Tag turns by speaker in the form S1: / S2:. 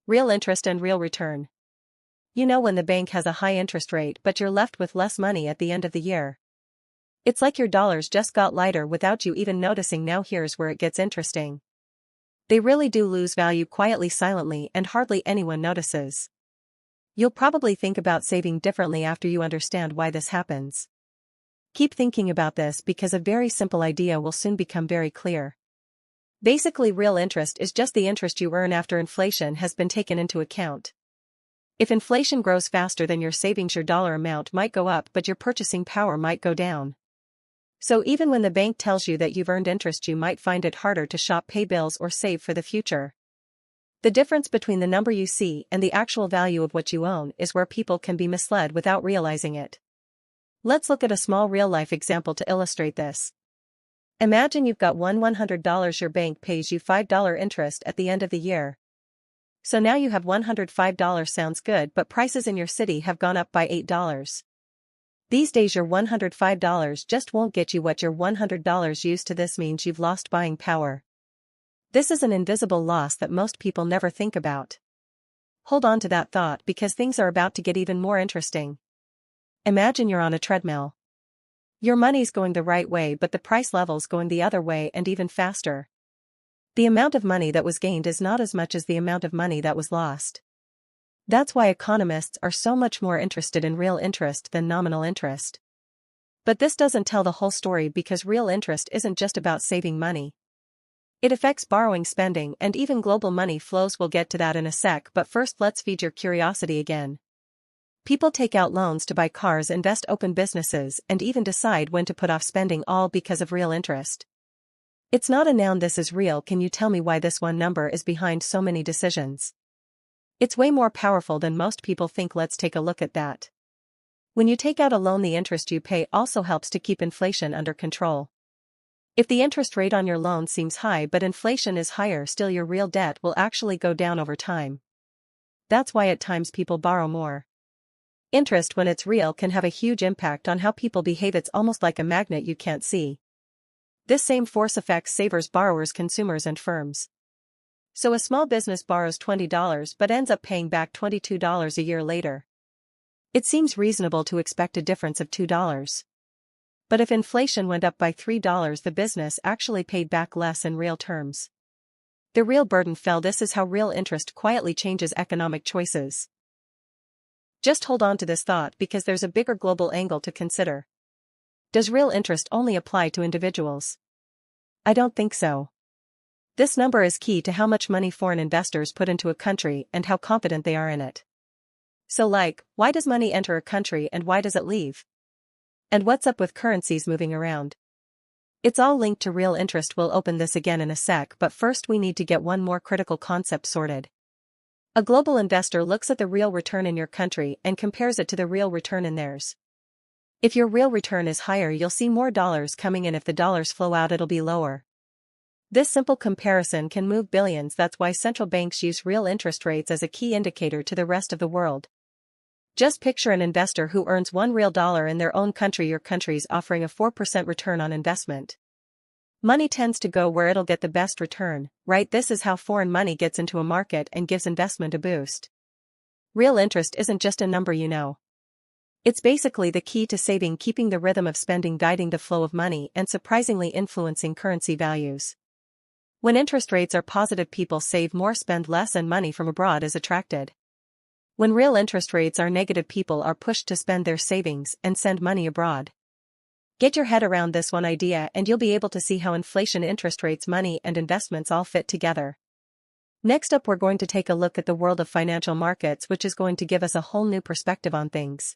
S1: Real interest and real return. You know when the bank has a high interest rate but you're left with less money at the end of the year. It's like your dollars just got lighter without you even noticing. Now here's where it gets interesting. They really do lose value quietly, silently, and hardly anyone notices. You'll probably think about saving differently after you understand why this happens. Keep thinking about this because a very simple idea will soon become very clear. Basically, real interest is just the interest you earn after inflation has been taken into account. If inflation grows faster than your savings, your dollar amount might go up but your purchasing power might go down. So even when the bank tells you that you've earned interest, you might find it harder to shop, pay bills, or save for the future. The difference between the number you see and the actual value of what you own is where people can be misled without realizing it. Let's look at a small real-life example to illustrate this. Imagine you've got $100, your bank pays you $5 interest at the end of the year. So now you have $105. Sounds good, but prices in your city have gone up by $8. These days your $105 just won't get you what your $100 used to. This means you've lost buying power. This is an invisible loss that most people never think about. Hold on to that thought because things are about to get even more interesting. Imagine you're on a treadmill. Your money's going the right way but the price level's going the other way and even faster. The amount of money that was gained is not as much as the amount of money that was lost. That's why economists are so much more interested in real interest than nominal interest. But this doesn't tell the whole story because real interest isn't just about saving money. It affects borrowing, spending, and even global money flows. We'll get to that in a sec, but first let's feed your curiosity again. People take out loans to buy cars, invest, open businesses, and even decide when to put off spending, all because of real interest. It's not a noun. This is real. Can you tell me why this one number is behind so many decisions? It's way more powerful than most people think. Let's take a look at that. When you take out a loan, the interest you pay also helps to keep inflation under control. If the interest rate on your loan seems high but inflation is higher still, your real debt will actually go down over time. That's why at times people borrow more. Interest, when it's real, can have a huge impact on how people behave. It's almost like a magnet you can't see. This same force affects savers, borrowers, consumers, and firms. So a small business borrows $20 but ends up paying back $22 a year later. It seems reasonable to expect a difference of $2. But if inflation went up by $3, the business actually paid back less in real terms. The real burden fell. This is how real interest quietly changes economic choices. Just hold on to this thought because there's a bigger global angle to consider. Does real interest only apply to individuals? I don't think so. This number is key to how much money foreign investors put into a country and how confident they are in it. So why does money enter a country and why does it leave? And what's up with currencies moving around? It's all linked to real interest. We'll open this again in a sec, but first we need to get one more critical concept sorted. A global investor looks at the real return in your country and compares it to the real return in theirs. If your real return is higher, you'll see more dollars coming in. If the dollars flow out, it'll be lower. This simple comparison can move billions. That's why central banks use real interest rates as a key indicator to the rest of the world. Just picture an investor who earns $1 real in their own country. Your country's offering a 4% return on investment. Money tends to go where it'll get the best return, right? This is how foreign money gets into a market and gives investment a boost. Real interest isn't just a number, you know. It's basically the key to saving, keeping the rhythm of spending, guiding the flow of money, and surprisingly influencing currency values. When interest rates are positive, people save more, spend less, and money from abroad is attracted. When real interest rates are negative, people are pushed to spend their savings and send money abroad. Get your head around this one idea and you'll be able to see how inflation, interest rates, money, and investments all fit together. Next up, we're going to take a look at the world of financial markets, which is going to give us a whole new perspective on things.